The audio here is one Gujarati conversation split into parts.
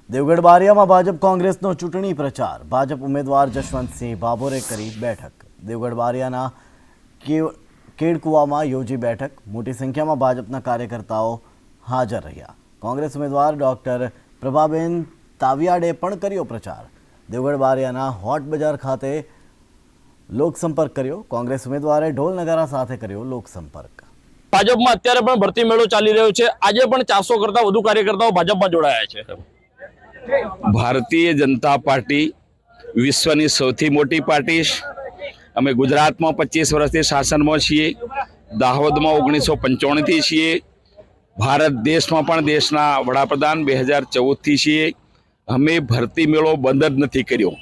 દેવગઢ બારિયામાં ભાજપ કોંગ્રેસનો ચૂંટણી પ્રચાર। ભાજપ ઉમેદવાર જશવંતસિંહ ભાભોરે કરી બેઠક। દેવગઢ બારિયાના કેડકુવામાં યોજી બેઠક। મોટી સંખ્યામાં ભાજપના કાર્યકર્તાઓ હાજર રહ્યા। કોંગ્રેસ ઉમેદવાર ડોક્ટર પ્રભાબેન તાવિયાડે પણ કર્યો પ્રચાર। દેવગઢ બારિયાના હોટ બજાર ખાતે લોકસંપર્ક કર્યો। કોંગ્રેસ ઉમેદવારે ઢોલ નગારા સાથે કર્યો લોકસંપર્ક। ભાજપમાં અત્યારે પણ ભરતી મેળો ચાલી રહ્યો છે। આજે પણ 400 કરતા વધુ કાર્યકર્તાઓ ભાજપમાં જોડાયા છે। ભારતીય જનતા પાર્ટી વિશ્વની સૌથી મોટી પાર્ટી છે। અમે ગુજરાતમાં 25 વર્ષથી શાસનમાં છીએ, દાહોદમાં 1995થી છીએ, ભારત દેશમાં પણ દેશના વડાપ્રધાન 2014થી છીએ। અમે ભરતી મેળો બંધ જ નથી કર્યો।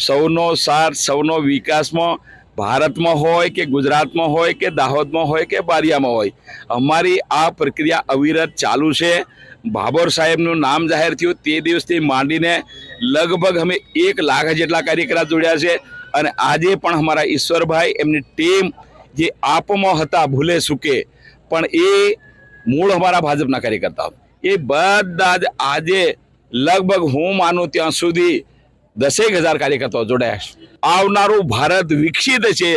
સૌનો સાથ, સૌનો વિકાસમાં ભારતમાં હોય કે ગુજરાતમાં હોય કે દાહોદમાં હોય કે બારિયામાં હોય, અમારી આ પ્રક્રિયા અવિરત ચાલુ છે। ભાભોર સાહેબનું નામ જાહેર થયું તે દિવસથી માંડીને લગભગ અમે 1 લાખ જેટલા કાર્યકર્તા જોડ્યા છે। અને આજે પણ અમારા ઈશ્વરભાઈ એમની ટીમ જે આપમાં હતા ભૂલે સુકે, પણ એ મૂળ અમારા ભાજપના કાર્યકર્તાઓ એ બધા જ આજે લગભગ હું માનું ત્યાં સુધી 10,000 કાર્યકર્તાઓ જોડાયા છે। આવનારું ભારત વિકસિત છે।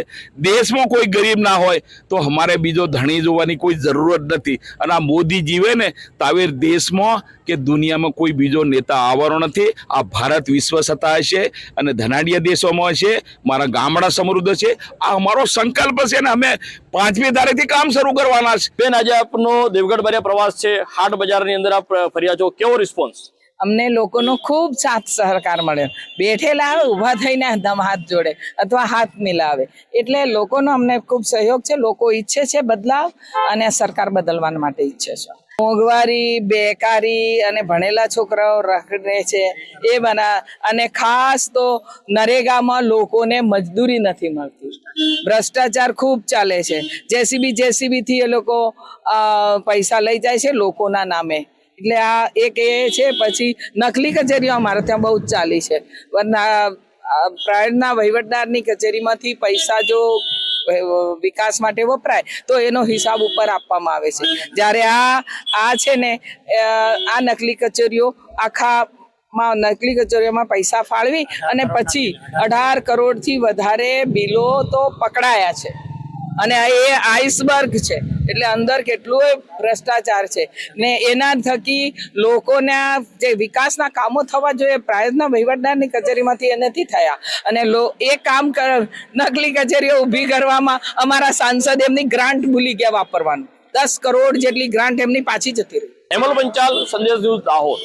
દેશમાં કોઈ ગરીબ ના હોય તો અમારે બીજો ધણી જોવાની કોઈ જરૂરત નથી। અને આ મોદી જીવે ને તો આવી દેશમાં કે દુનિયામાં કોઈ બીજો નેતા આવવાનો નથી। આ ભારત વિશ્વ સત્તા છે અને ધનાઢ્ય દેશોમાં છે। મારા ગામડા સમૃદ્ધ છે। આ અમારો સંકલ્પ છે ને અમે 5મી તારીખથી કામ શરૂ કરવાના છે। બેન, આજે આપનો દેવગઢ બારિયા પ્રવાસ છે, હાટ બજારની અંદર આપ ફર્યા છો, કેવો રિસ્પોન્સ? અમને લોકોનો ખૂબ સાથ સહકાર મળ્યો। બેઠેલા આવે, ઊભા થઈને એકદમ હાથ જોડે અથવા હાથ મિલાવે, એટલે લોકોનો અમને ખૂબ સહયોગ છે। લોકો ઈચ્છે છે બદલાવ અને સરકાર બદલવા માટે ઈચ્છે છે। મોંઘવારી, બેકારી અને ભણેલા છોકરાઓ રખડે છે એ બના, અને ખાસ તો નરેગામાં લોકોને મજદૂરી નથી મળતી। ભ્રષ્ટાચાર ખૂબ ચાલે છે। જેસીબી થી એ લોકો પૈસા લઈ જાય છે લોકોના નામે। એટલે આ એક એ છે। પછી નકલી કચેરીઓ અમારે ત્યાં બહુ જ ચાલી છે। પ્રાઇવેટના વહીવટદારની કચેરીમાંથી પૈસા જો વિકાસ માટે વપરાય તો એનો હિસાબ ઉપર આપવામાં આવે છે। જ્યારે આ છે ને, આ નકલી કચેરીઓ નકલી કચેરીઓમાં પૈસા ફાળવી અને પછી 18 કરોડથી વધારે બિલો તો પકડાયા છે। અને એ આઈસબર્ગ છે, એટલે અંદર કેટલું ભ્રષ્ટાચાર છે ને એના થકી લોકોના જે વિકાસના કામો થવા જોઈએ પ્રાયતના વહીવટદારની કચેરીમાંથી એ નથી થયા। અને એ કામ નકલી કચેરીઓ ઊભી કરવામાં અમારા સાંસદ એમની ગ્રાન્ટ ભૂલી ગયા વાપરવાનું। 10 કરોડ જેટલી ગ્રાન્ટ એમની પાછી જતી રહી। હેમલ પંચાલ, સંદેશ ન્યૂઝ, દાહોદ।